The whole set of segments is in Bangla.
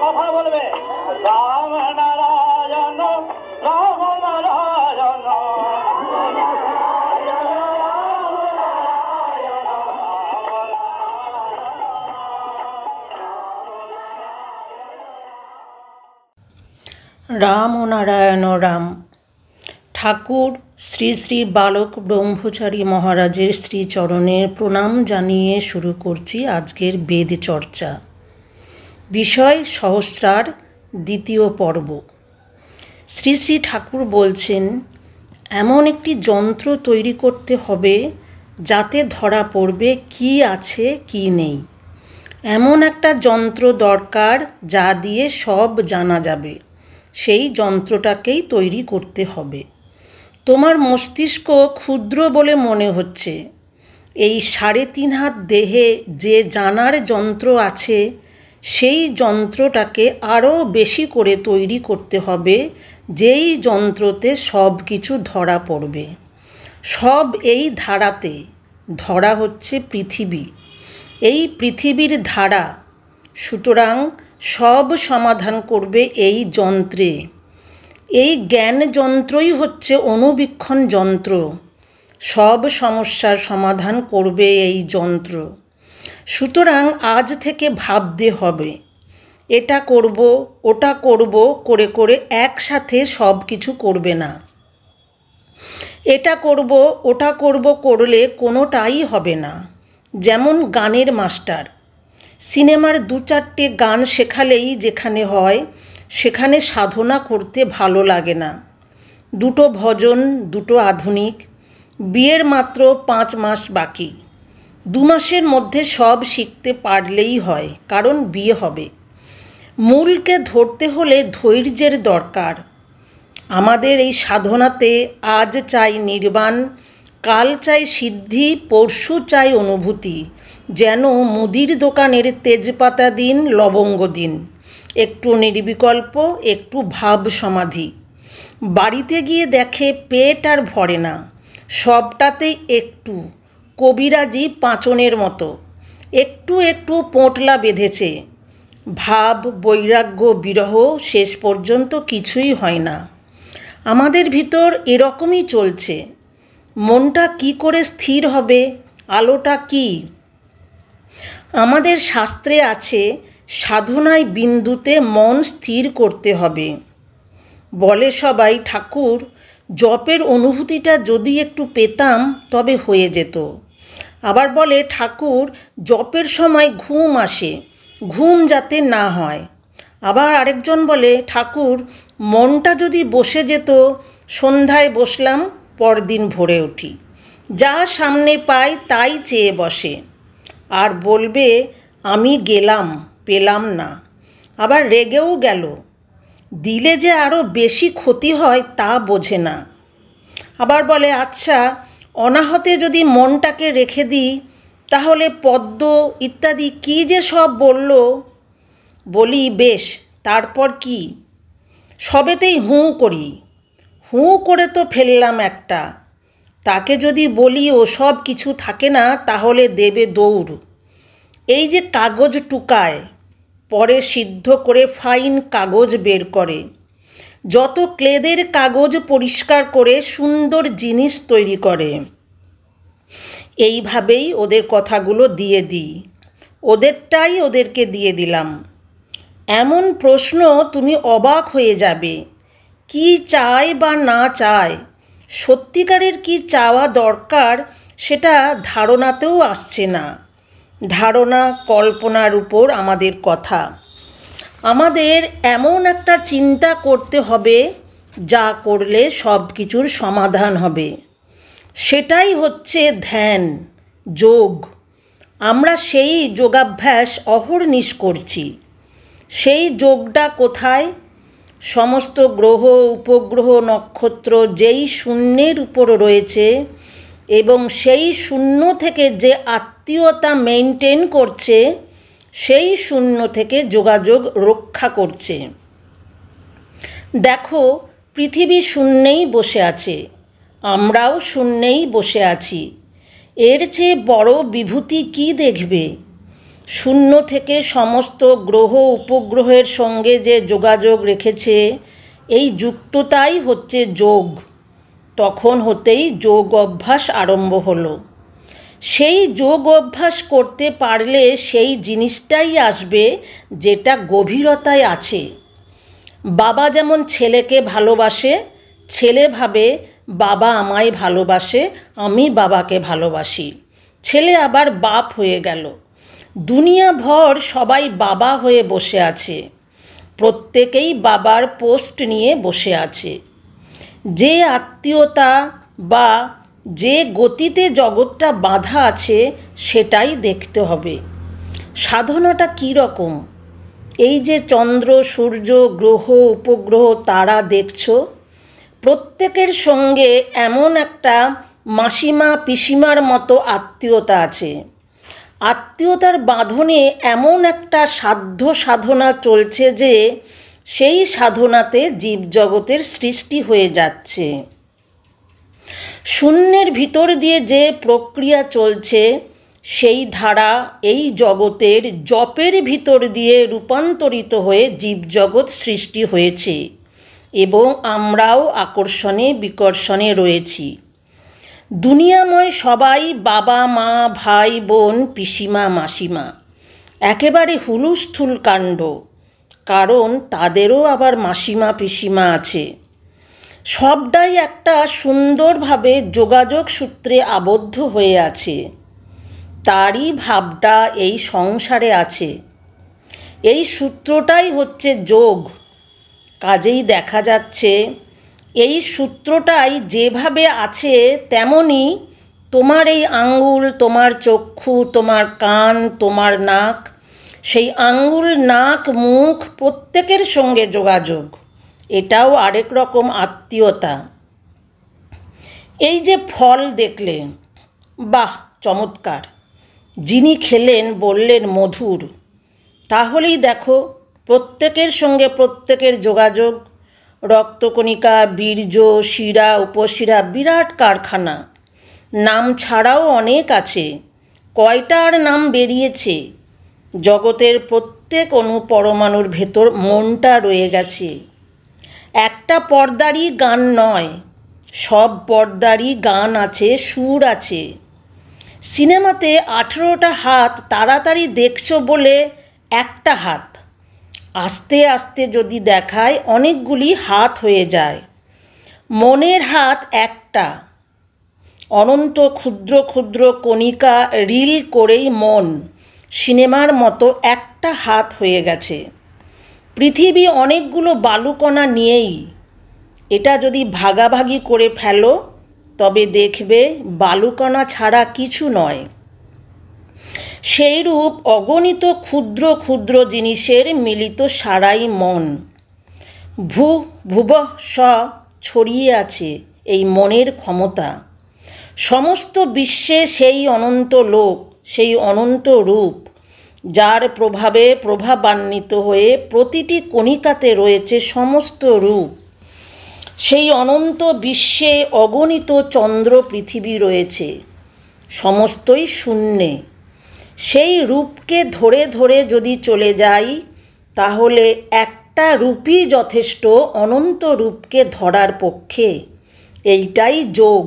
কথা বলবে রাম নারায়ণ রাম নারায়ণ রাম ও নারায়ণ রাম। ঠাকুর শ্রী শ্রী বালক ব্রহ্মচারী মহারাজের শ্রীচরণে প্রণাম জানিয়ে শুরু করছি আজকের বেদ চর্চা। বিষয় সহস্রার দ্বিতীয় পর্ব। শ্রী শ্রী ঠাকুর বলছেন, এমন একটি যন্ত্র তৈরি করতে হবে যাতে ধরা পড়বে কি আছে কি নেই। এমন একটা যন্ত্র দরকার যা দিয়ে সব জানা যাবে। সেই যন্ত্রটাকেই তৈরি করতে হবে। তোমার মস্তিষ্ক ক্ষুদ্র বলে মনে হচ্ছে। এই 3.5 হাত দেহে যে জানার যন্ত্র আছে, সেই যন্ত্রটাকে আরও বেশি করে তৈরি করতে হবে, যেই যন্ত্রতে সব কিছু ধরা পড়বে। সব এই ধারাতে। ধরা হচ্ছে পৃথিবী, এই পৃথিবীর ধারা। সুতরাং সব সমাধান করবে এই যন্ত্রে। এই জ্ঞান যন্ত্রই হচ্ছে অনুবীক্ষণ যন্ত্র। সব সমস্যার সমাধান করবে এই যন্ত্র। সুতরাং আজ থেকে ভাবতে হবে, এটা করব ওটা করব করে করে একসাথে সব কিছু করবে না। এটা করব ওটা করব করলে কোনোটাই হবে না। যেমন গানের মাস্টার সিনেমার 2-4টে গান শেখালেই যেখানে হয়, সেখানে সাধনা করতে ভালো লাগে না। 2টো ভজন, 2টো আধুনিক। বিয়ের মাত্র 5 মাস বাকি। 2 মাসের মধ্যে সব শিখতে পারলেই হয়, কারণ বিয়ে হবে। মূলকে ধরতে হলে ধৈর্যের দরকার। আমাদের এই সাধনাতে আজ চাই নির্বাণ, কাল চাই সিদ্ধি, পরশু চাই অনুভূতি। যেন মুদির দোকানের তেজপাতা দিন, লবঙ্গ দিন, একটু নির্বিকল্প, একটু ভাব সমাধি। বাড়িতে গিয়ে দেখে পেট আর ভরে না, সবটাতেই একটু। কবিরাজি পাঁচনের মতো একটু একটু পোঁটলা বেঁধেছে। ভাব, বৈরাগ্য, বিরহ, শেষ পর্যন্ত কিছুই হয় না। আমাদের ভিতর এরকমই চলছে। মনটা কি করে স্থির হবে? আলোটা কি? আমাদের শাস্ত্রে আছে, সাধনায় বিন্দুতে মন স্থির করতে হবে। বলে সবাই, ঠাকুর জপের অনুভূতিটা যদি একটু পেতাম তবে হয়ে যেত। আবার বলে, ঠাকুর জপের সময় ঘুম আসে, ঘুম যাতে না হয়। আবার আরেকজন বলে, ঠাকুর মনটা যদি বসে যেত, সন্ধ্যায় বসলাম, পরদিন ভোরে উঠি, যা সামনে পাই তাই চেয়ে বসে। আর বলবে, আমি গেলাম, পেলাম না। আবার রেগেও গেল, দিলে যে আরও বেশি ক্ষতি হয় তা বোঝে না। আবার বলে, আচ্ছা অনাহতে যদি মনটাকে রেখে দিই, তাহলে পদ্ম ইত্যাদি কী যে সব বলল। বলি, বেশ, তারপর কি? সবেতেই হুঁ করি। হুঁ করে তো ফেললাম একটা। তাকে যদি বলি ও সব কিছু থাকে না, তাহলে দেবে দৌড়। এই যে কাগজ টুকায়, পরে সিদ্ধ করে ফাইন কাগজ বের করে। যত ক্লেদের কাগজ পরিষ্কার করে সুন্দর জিনিস তৈরি করে। এইভাবেই ওদের কথাগুলো দিয়ে দিই, ওদেরটাই ওদেরকে দিয়ে দিলাম। এমন প্রশ্ন তুমি অবাক হয়ে যাবে। কি চায় বা না চায়, সত্যিকারের কি চাওয়া দরকার, সেটা ধারণাতেও আসছে না। ধারণা কল্পনার উপর আমাদের কথা। আমাদের এমন একটা চিন্তা করতে হবে যা করলে সব কিছুর সমাধান হবে। সেটাই হচ্ছে ধ্যান, যোগ। আমরা সেই যোগাভ্যাস অহর্নিশ করছি। সেই যোগটা কোথায়? সমস্ত গ্রহ, উপগ্রহ, নক্ষত্র যেই শূন্যের উপর রয়েছে এবং সেই শূন্য থেকে যে আত্মীয়তা মেনটেন করছে, সেই শূন্য থেকে যোগাযোগ রক্ষা করছে। দেখো, পৃথিবী শূন্যেই বসে আছে, আমরাও শূন্যেই বসে আছি। এর চেয়ে বড় বিভূতি কি দেখবে? শূন্য থেকে সমস্ত গ্রহ উপগ্রহের সঙ্গে যে যোগাযোগ রেখেছে, এই যুক্ততাই হচ্ছে যোগ। তখন হতেই যোগ অভ্যাস আরম্ভ হলো। সেই যোগ অভ্যাস করতে পারলে সেই জিনিসটাই আসবে যেটা গভীরতায় আছে। বাবা যেমন ছেলেকে ভালোবাসে, ছেলে ভাবে বাবা আমায় ভালোবাসে, আমি বাবাকে ভালোবাসি। ছেলে আবার বাপ হয়ে গেল। দুনিয়া ভর সবাই বাবা হয়ে বসে আছে, প্রত্যেকেই বাবার পোস্ট নিয়ে বসে আছে। যে আত্মীয়তা বা যে গতিতে জগৎটা বাঁধা আছে সেটাই দেখতে হবে। সাধনাটা কী রকম? এই যে চন্দ্র, সূর্য, গ্রহ, উপগ্রহ, তারা দেখছো, প্রত্যেকের সঙ্গে এমন একটা মাসিমা পিসিমার মতো আত্মীয়তা আছে। আত্মীয়তার বাঁধনে এমন একটা সাধ্য সাধনা চলছে যে সেই সাধনাতে জীবজগতের সৃষ্টি হয়ে যাচ্ছে। শূন্যের ভিতর দিয়ে যে প্রক্রিয়া চলছে, সেই ধারা এই জগতের জপের ভিতর দিয়ে রূপান্তরিত হয়ে জীবজগৎ সৃষ্টি হয়েছে এবং আমরাও আকর্ষণে বিকর্ষণে রয়েছি। দুনিয়াময় সবাই বাবা মা ভাই বোন পিসিমা মাসিমা, একেবারে হুলুস্থুল কাণ্ড, কারণ তাদেরও আবার মাসিমা পিসিমা আছে। সবটাই একটা সুন্দরভাবে যোগাযোগ সূত্রে আবদ্ধ হয়ে আছে। তারই ভাবটা এই সংসারে আছে। এই সূত্রটাই হচ্ছে যোগ। কাজেই দেখা যাচ্ছে এই সূত্রটাই যেভাবে আছে তেমনি তোমার এই আঙ্গুল, তোমার চক্ষু, তোমার কান, তোমার নাক, সেই আঙ্গুল নাক মুখ প্রত্যেকের সঙ্গে যোগাযোগ। এটাও আরেক রকম আত্মীয়তা। এই যে ফল দেখলে, বাহ চমৎকার, যিনি খেলেন বললেন মধুর, তাহলেই দেখো প্রত্যেকের সঙ্গে প্রত্যেকের যোগাযোগ। রক্তকণিকা, বীর্য, শিরা, উপশিরা, বিরাট কারখানা। নাম ছাড়াও অনেক আছে, কয়টা আর নাম বেরিয়েছে। জগতের প্রত্যেক অনুপরমাণুর ভেতর মনটা রয়ে গেছে। একটা পর্দারই গান নয়, সব পর্দারই গান আছে, সুর আছে। সিনেমাতে 18টা হাত তাড়াতাড়ি দেখছো বলে একটা হাত, আস্তে আস্তে যদি দেখায় অনেকগুলি হাত হয়ে যায়। মনের হাত একটা, অনন্ত ক্ষুদ্র ক্ষুদ্র কণিকা রিল করেই মন সিনেমার মতো একটা হাত হয়ে গেছে। পৃথিবী অনেকগুলো বালুকণা নিয়েই। এটা যদি ভাগাভাগি করে ফেলো তবে দেখবে বালুকণা ছাড়া কিছু নয়। সেইরূপ অগণিত ক্ষুদ্র ক্ষুদ্র জিনিসের মিলিত সারাই মন। ভুবঃ স ছড়িয়ে আছে এই মনের ক্ষমতা। সমস্ত বিশ্বে সেই অনন্ত লোক, সেই অনন্ত রূপ, যার প্রভাবে প্রভাবান্বিত হয়ে প্রতিটি কণিকাতে রয়েছে সমস্ত রূপ। সেই অনন্ত বিশ্বে অগণিত চন্দ্র পৃথিবী রয়েছে, সমস্তই শূন্যে। সেই রূপকে ধরে ধরে যদি চলে যাই তাহলে একটা রূপই যথেষ্ট অনন্ত রূপকে ধরার পক্ষে। এইটাই যোগ।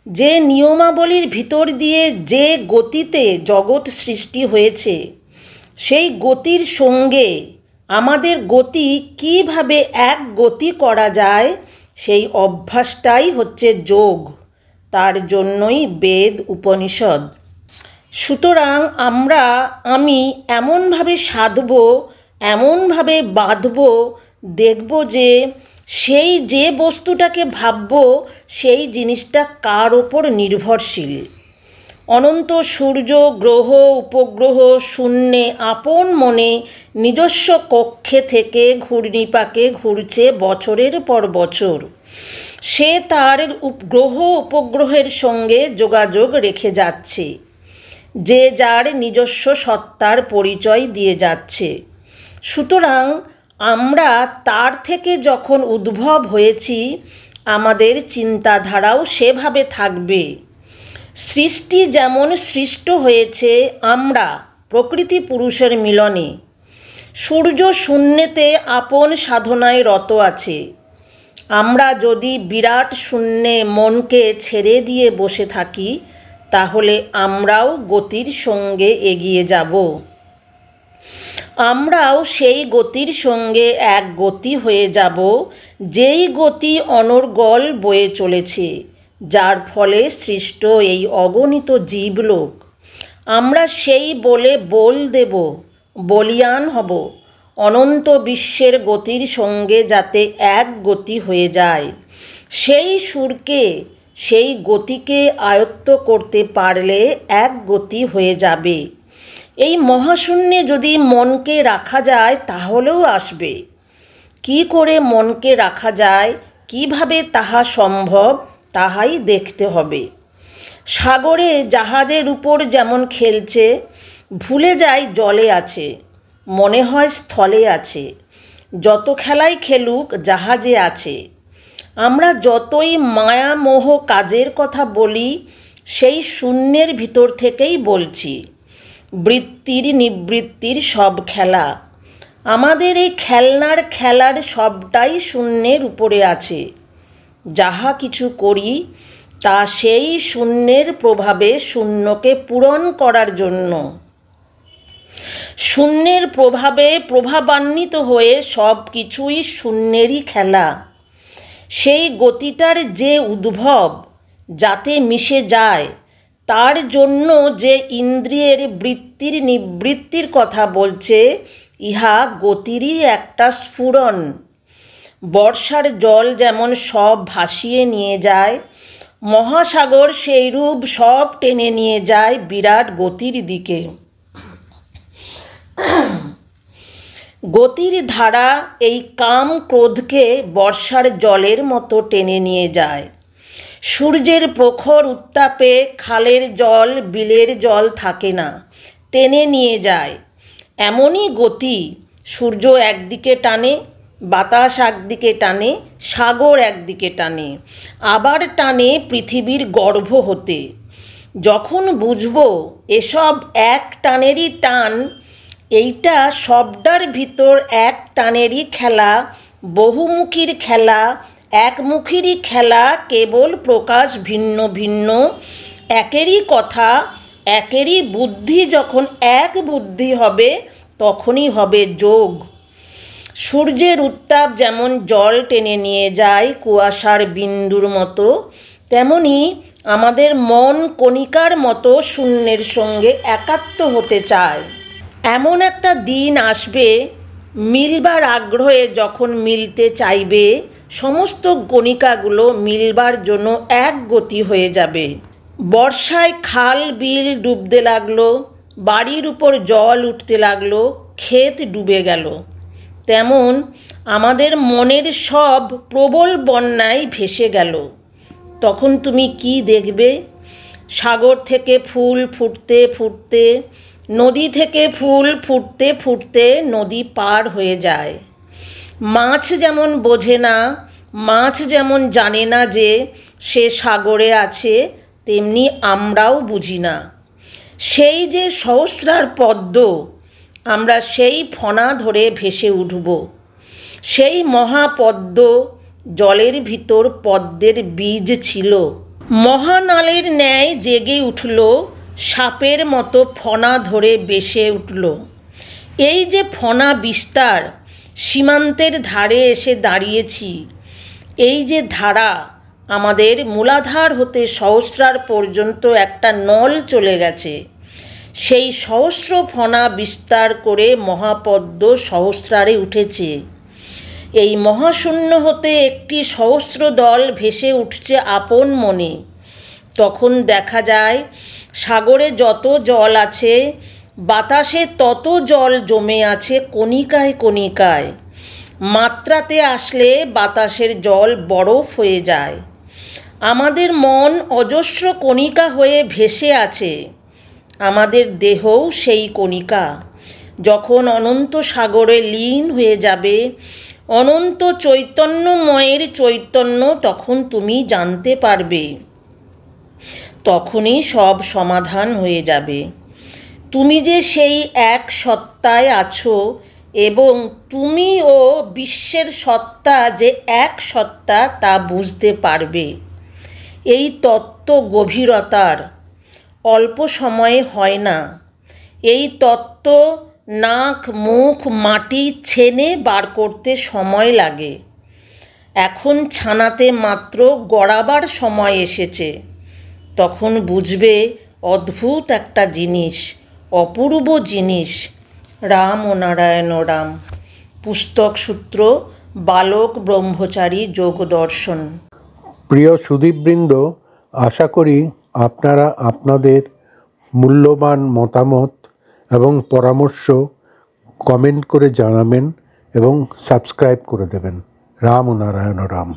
যে নিয়মাবলীর ভিতর দিয়ে যে গতিতে জগৎ সৃষ্টি হয়েছে, সেই গতির সঙ্গে আমাদের গতি কিভাবে এক গতি করা যায়, সেই অভ্যাসটাই হচ্ছে যোগ। তার জন্যই বেদ উপনিষদ। সুতরাং আমি এমনভাবে সাধব, এমনভাবে বাঁধব, দেখব যে সেই যে বস্তুটাকে ভাবব সেই জিনিসটা কার ওপর নির্ভরশীল। অনন্ত সূর্য, গ্রহ, উপগ্রহ শূন্যে আপন মনে নিজস্ব কক্ষে থেকে ঘূর্ণিপাকে ঘুরছে বছরের পর বছর। সে তার গ্রহ উপগ্রহের সঙ্গে যোগাযোগ রেখে যাচ্ছে। যে যার নিজস্ব সত্তার পরিচয় দিয়ে যাচ্ছে। সুতরাং আমরা তার থেকে যখন উদ্ভব হয়েছি, আমাদের চিন্তাধারাও সেভাবে থাকবে। সৃষ্টি যেমন সৃষ্ট হয়েছে আমরা প্রকৃতি পুরুষের মিলনে। সূর্য শূন্যেতে আপন সাধনায় রত আছে। আমরা যদি বিরাট শূন্যে মনকে ছেড়ে দিয়ে বসে থাকি, তাহলে আমরাও গতির সঙ্গে এগিয়ে যাব। আমরাও সেই গতির সঙ্গে এক গতি হয়ে যাব, যেই গতি অনর্গল বয়ে চলেছে, যার ফলে সৃষ্ট এই অগণিত জীবলোক। আমরা সেই বলে বল দেব, বলিয়ান হব, অনন্ত বিশ্বের গতির সঙ্গে যাতে এক গতি হয়ে যায়। সেই সুরকে, সেই গতিকে আয়ত্ত করতে পারলে এক গতি হয়ে যাবে। এই মহাশূন্যে যদি মনকে রাখা যায়, তাহলেও আসবে। কি করে মনকে রাখা যায়, কিভাবে তাহা সম্ভব, তাহাই দেখতে হবে। সাগরে জাহাজের উপর যেমন খেলছে, ভুলে যায় জলে আছে, মনে হয় স্থলে আছে। যত খেলাই খেলুক, জাহাজে আছে। আমরা যতই মায়ামোহ কাজের কথা বলি, সেই শূন্যের ভিতর থেকেই বলছি। বৃত্তির নিবৃত্তির সব খেলা, আমাদের এই খেলার সবটাই শূন্যের উপরে আছে। যাহা কিছু করি তা সেই শূন্যের প্রভাবে শূন্যকে পূরণ করার জন্য। শূন্যের প্রভাবে প্রভাবান্বিত হয়ে সব কিছুই শূন্যেরই খেলা। সেই গতিটার যে উদ্ভব, যাতে মিশে যায়, তার জন্য যে ইন্দ্রিয়ের বৃত্তির নিবৃত্তির কথা বলছে, ইহা গতিরই একটা স্ফুরণ। বর্ষার জল যেমন সব ভাসিয়ে নিয়ে যায়, মহাসাগর সেইরূপ সব টেনে নিয়ে যায় বিরাট গতির দিকে। গতির ধারা এই কাম ক্রোধকে বর্ষার জলের মতো টেনে নিয়ে যায়। সূর্যের প্রখর উত্তাপে খালের জল, বিলের জল থাকে না, টেনে নিয়ে যায়। এমনই গতি, সূর্য একদিকে টানে, বাতাস একদিকে টানে, সাগর একদিকে টানে, আবার টানে পৃথিবীর গর্ভ হতে। যখন বুঝব এসব এক টানেরই টান, এইটা সবটার ভিতর এক টানেরই খেলা, বহুমুখীর খেলা, একমুখীরই খেলা, কেবল প্রকাশ ভিন্ন ভিন্ন, একেরই কথা, একেরই বুদ্ধি। যখন এক বুদ্ধি হবে, তখনই হবে যোগ। সূর্যের উত্তাপ যেমন জল টেনে নিয়ে যায় কুয়াশার বিন্দুর মতো, তেমনি আমাদের মন কণিকার মতো শূন্যের সঙ্গে একাত্ম হতে চায়। এমন একটা দিন আসবে, মিলবার আগ্রহে যখন মিলতে চাইবে, সমস্ত কণিকাগুলো মিলবার জন্য এক গতি হয়ে যাবে। বর্ষায় খাল বিল ডুবতে লাগলো, বাড়ির উপর জল উঠতে লাগলো, ক্ষেত ডুবে গেল। তেমন আমাদের মনের সব প্রবল বন্যায় ভেসে গেল। তখন তুমি কি দেখবে? সাগর থেকে ফুল ফুটতে ফুটতে, নদী থেকে ফুল ফুটতে ফুটতে নদী পার হয়ে যায়। মাছ যেমন বোঝে না, মাছ যেমন জানে না যে সে সাগরে আছে, তেমনি আমরাও বুঝি না। সেই যে সহস্রার পদ্ম, আমরা সেই ফণা ধরে ভেসে উঠব। সেই মহাপদ্ম, জলের ভিতর পদ্মের বীজ ছিল। মহানালের ন্যায় জেগে উঠল, সাপের মতো ফণা ধরে বেসে উঠল। এই যে ফণা বিস্তার, সীমান্তের ধারে এসে দাঁড়িয়েছি। এই যে ধারা, আমাদের মূলাধার হতে সহস্রার পর্যন্ত একটা নল চলে গেছে। সেই সহস্র ফণা বিস্তার করে মহাপদ্ম সহস্রারে উঠেছে। এই মহাশূন্য হতে একটি সহস্র দল ভেসে উঠছে আপন মনে। তখন দেখা যায় সাগরে যত জল আছে, বাতাসে তত জল জমে আছে কণিকায় কণিকায়। মাত্রাতে আসলে বাতাসের জল বরফ হয়ে যায়। আমাদের মন অজস্র কণিকা হয়ে ভেসে আছে। আমাদের দেহও সেই কণিকা। যখন অনন্ত সাগরে লীন হয়ে যাবে অনন্ত চৈতন্যময়ের চৈতন্য, তখন তুমি জানতে পারবে, তখনই সব সমাধান হয়ে যাবে। তুমি যে সেই এক সত্তায় আছো এবং তুমি ও বিশ্বের সত্তা যে এক সত্তা তা বুঝতে পারবে। এই তত্ত্ব গভীরতার, অল্প সময়ে হয় না। এই তত্ত্ব নাক মুখ মাটি ছেনে বার করতে সময় লাগে। এখন ছানাতে মাত্র গড়াবার সময় এসেছে। তখন বুঝবে অদ্ভুত একটা জিনিস, অপূর্ব জিনিস। রাম ও নারায়ণ রাম। পুস্তক সূত্র বালক ব্রহ্মচারী যোগ দর্শন। প্রিয় সুধীবৃন্দ, আশা করি আপনারা আপনাদের মূল্যবান মতামত এবং পরামর্শ কমেন্ট করে জানাবেন এবং সাবস্ক্রাইব করে দেবেন। রাম ও নারায়ণ রাম।